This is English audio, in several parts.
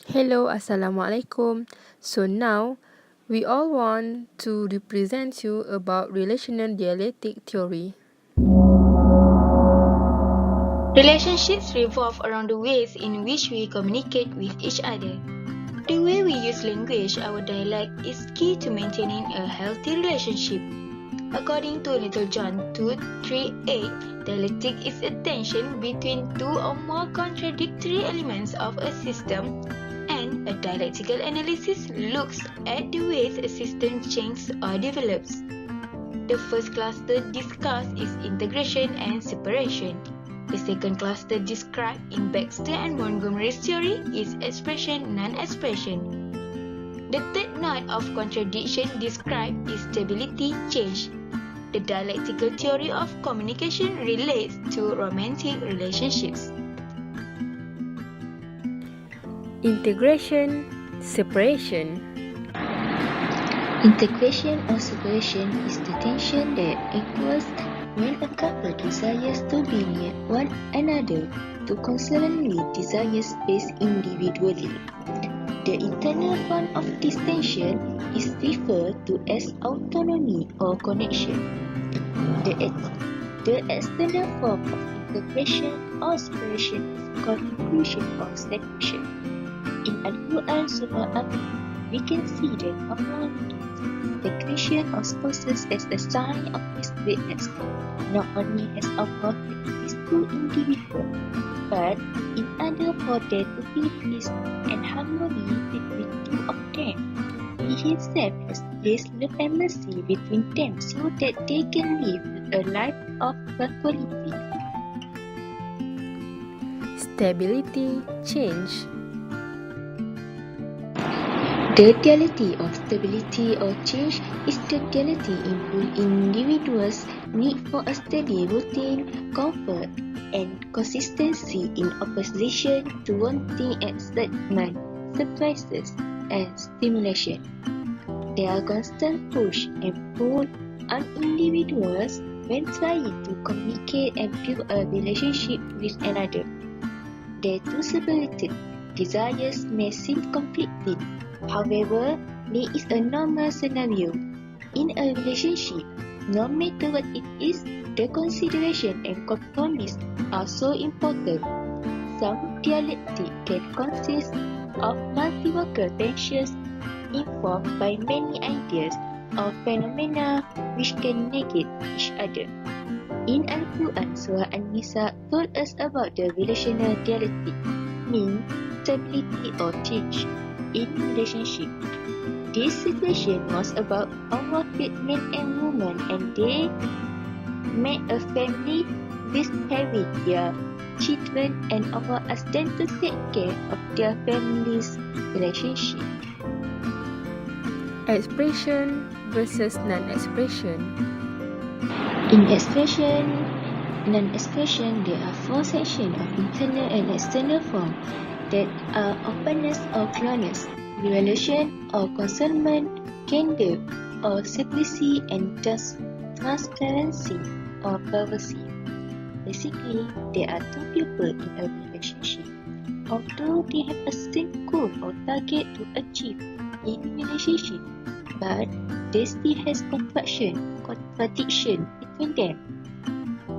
Hello, Assalamualaikum. So now, we all want to represent you about relational dialectic theory. Relationships revolve around the ways in which we communicate with each other. The way we use language, our dialect, is key to maintaining a healthy relationship. According to Little John 2:3-8, dialectic is a tension between two or more contradictory elements of a system, and a dialectical analysis looks at the ways a system changes or develops. The first cluster discussed is integration and separation. The second cluster described in Baxter and Montgomery's theory is expression-non-expression. The third knot of contradiction described is stability-change. The dialectical theory of communication relates to romantic relationships. Integration, separation. Integration or separation is the tension that occurs when a couple desires to be near one another to constantly desire space individually. The internal form of this tension is referred to as autonomy or connection. The external form of integration or separation is called inclusion or separation. In Al-Quran Surah Al-Quran, we can see that Allah begins the creation of spouses as a sign of His greatness. Not only has Allah created these two individuals, but in order for there to be peace and harmony between two of them, He Himself has placed love and mercy between them so that they can live a life of equality. Stability, change. The duality of stability or change is the duality in individuals' need for a steady routine, comfort, and consistency in opposition to wanting excitement, surprises, and stimulation. There are constant push and pull on individuals when trying to communicate and build a relationship with another. Their two separated desires may seem conflicting. However, there is a normal scenario. In a relationship, no matter what it is, the consideration and compromise are so important. Some dialectic can consist of multivocal tensions informed by many ideas or phenomena which can negate each other. In Al-Quran, Surah An-Nisa told us about the relational dialectic, meaning stability or change in relationship. This situation was about Allah created man and woman and they made a family with having their children, and Allah asked them to take care of their family's relationship. Expression versus non-expression. In expression, non-expression, there are four sections of internal and external form that are openness or closeness, revelation or concealment, candor or secrecy, and transparency or privacy. Basically, there are two people in a relationship. Although they have a same goal or target to achieve in relationship, but there still has contradiction between them,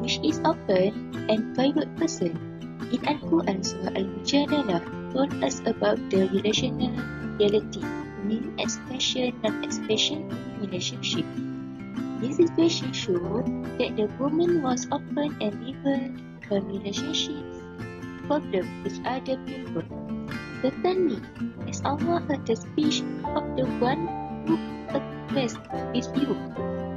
which is open and private person. In Al-Quran, Surah Al-Mujadalah told us about the relational dialectic, meaning expression, non-expression in relationship. This situation showed that the woman was open and revealed her relationships problem with other people. Certainly, as Allah heard the speech of the one who expressed his view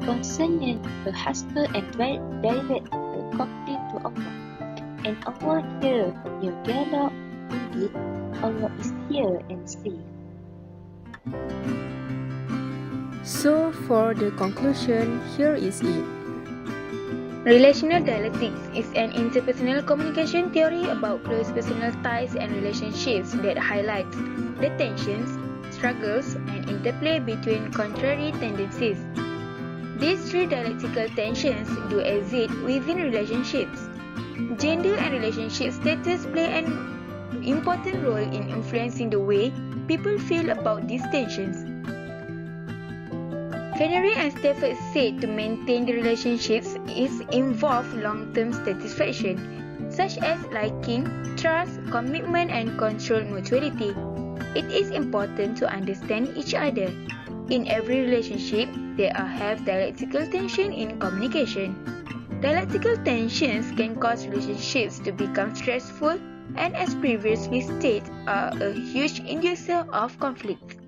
concerning her husband and direct her complaint to Allah. And Allah heard your dialogue. Indeed, Allah is here and safe. So for the conclusion, here is it. Relational dialectics is an interpersonal communication theory about close personal ties and relationships that highlights the tensions, struggles, and interplay between contrary tendencies. These three dialectical tensions do exist within relationships. Gender and relationship status play an an important role in influencing the way people feel about these tensions. Fennery and Stafford said to maintain the relationships is involve long-term satisfaction, such as liking, trust, commitment, and controlled mutuality. It is important to understand each other. In every relationship, there have dialectical tension in communication. Dialectical tensions can cause relationships to become stressful and, as previously stated, are a huge inducer of conflict.